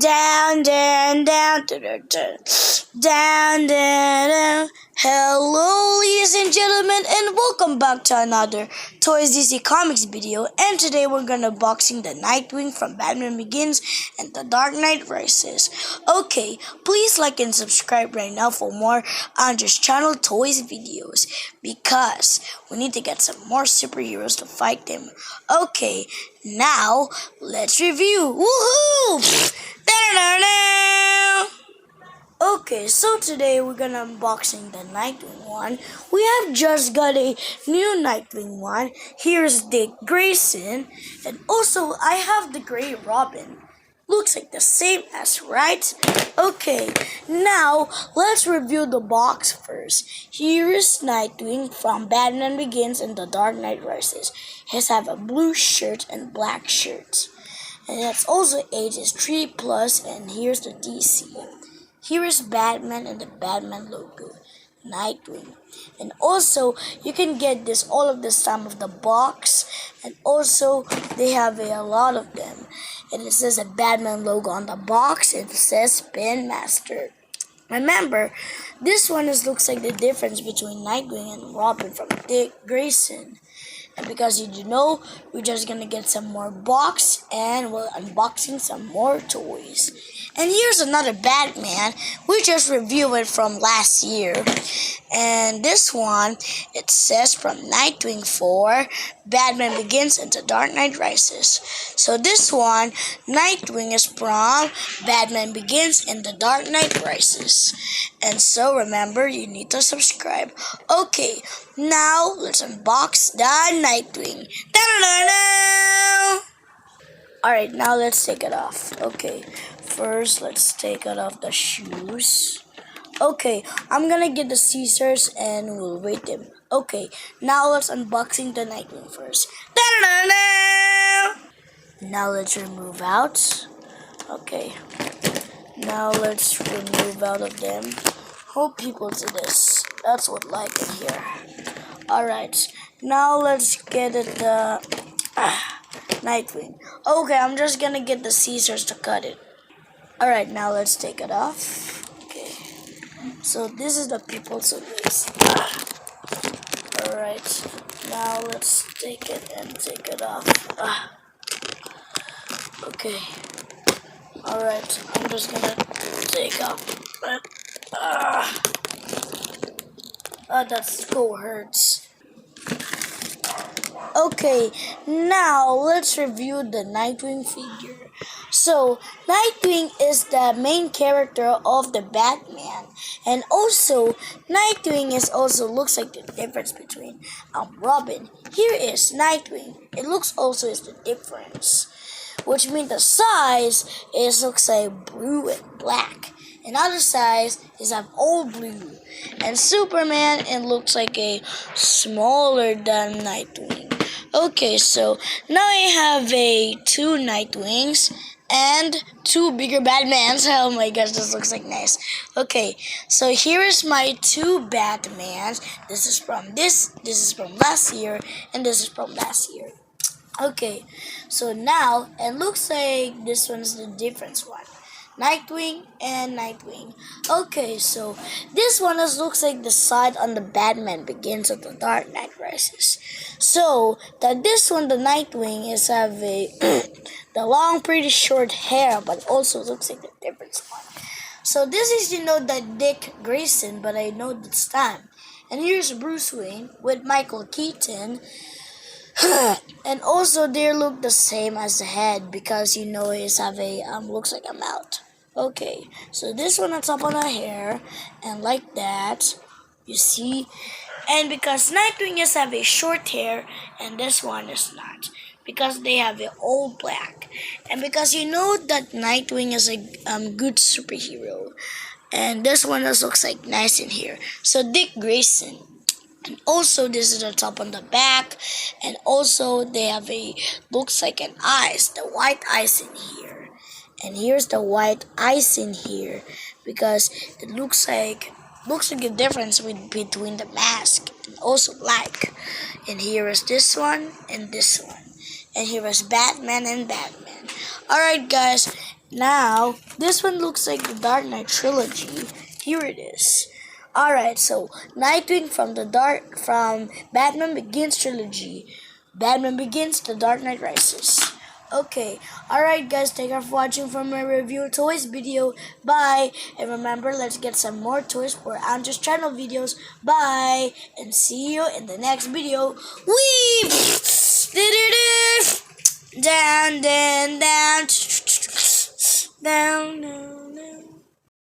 Down, down, down, down, down, down, down, down. Hello, ladies and gentlemen, and welcome back to another Toys DC Comics video. And today we're gonna unboxing the Nightwing from Batman Begins and The Dark Knight Rises. Okay, please like and subscribe right now for more on this channel Toys videos, because we need to get some more superheroes to fight them. Okay, now let's review. Woohoo! Okay, so today we're gonna unboxing the Nightwing one. We have just got a new Nightwing one. Here's Dick Grayson, and also I have the Gray Robin. Looks like the same as, right? Okay, now let's review the box first. Here is Nightwing from Batman Begins and The Dark Knight Rises. He has a blue shirt and black shirt. And it's also ages 3+, and here's the DC. Here is Batman and the Batman logo, Nightwing. And also, you can get this all of this time of the box, and also they have a lot of them. And it says a Batman logo on the box, and it says Spin Master. Remember, this one looks like the difference between Nightwing and Robin from Dick Grayson. And because you do know, we're just gonna get some more box and we're unboxing some more toys. And here's another Batman. We just reviewed it from last year. And this one, it says from Nightwing 4, Batman Begins and The Dark Knight Rises. So this one, Nightwing is from Batman Begins and The Dark Knight Rises. And so remember, you need to subscribe. Okay, now let's unbox the Nightwing. Da-da-da-da! Alright, now let's take it off. Okay, first let's take it off the shoes. Okay, I'm gonna get the scissors and we'll weight them. Okay, now let's unboxing the Nightwing first. Da-da-da-da! Now let's remove out. Okay, now let's remove out of them. Hope people do this. That's what like it here. Alright, now let's get it the Nightwing. Okay, I'm just gonna get the scissors to cut it. Alright, now let's take it off. Okay, so this is the people to this. Alright, now let's take it and take it off. Okay, alright, I'm just gonna take off. That skull hurts. Okay, now let's review the Nightwing figure. So, Nightwing is the main character of the Batman. And also, Nightwing looks like the difference between Robin. Here is Nightwing. It looks also is the difference. Which means the size looks like blue and black. Another size is all blue. And Superman, it looks like a smaller than Nightwing. Okay, so now I have two Nightwings and two bigger Batmans. Oh my gosh, this looks like nice. Okay, so here is my two Batmans. This is from last year, and this is from last year. Okay, so now it looks like this one's the different one. Nightwing and Nightwing. Okay, so this one looks like the side on the Batman Begins of The Dark Knight Rises. So that this one, the Nightwing, is have the long, pretty short hair, but also looks like the different one. So this is the Dick Grayson, but I know this time. And here's Bruce Wayne with Michael Keaton. And also they look the same as the head, because he's have looks like a mouth. Okay, so this one on top of the hair, and like that, you see. And because Nightwing have a short hair, and this one is not, because they have it all black. And because that Nightwing is a good superhero, and this one looks like nice in here. So Dick Grayson. And also this is the top on the back, and also they have looks like an eyes, the white eyes in here. And here's the white eyes in here, because it looks like a difference between the mask and also black. And here is this one and this one. And here is Batman and Batman. Alright guys, Now, this one looks like the Dark Knight trilogy. Here it is. Alright, so Nightwing from Batman Begins trilogy. Batman Begins, The Dark Knight Rises. Okay, alright guys, thank you for watching from my review toys video. Bye! And remember, let's get some more toys for Andrew's channel videos. Bye! And see you in the next video. Wee! Down, down, down, down, down.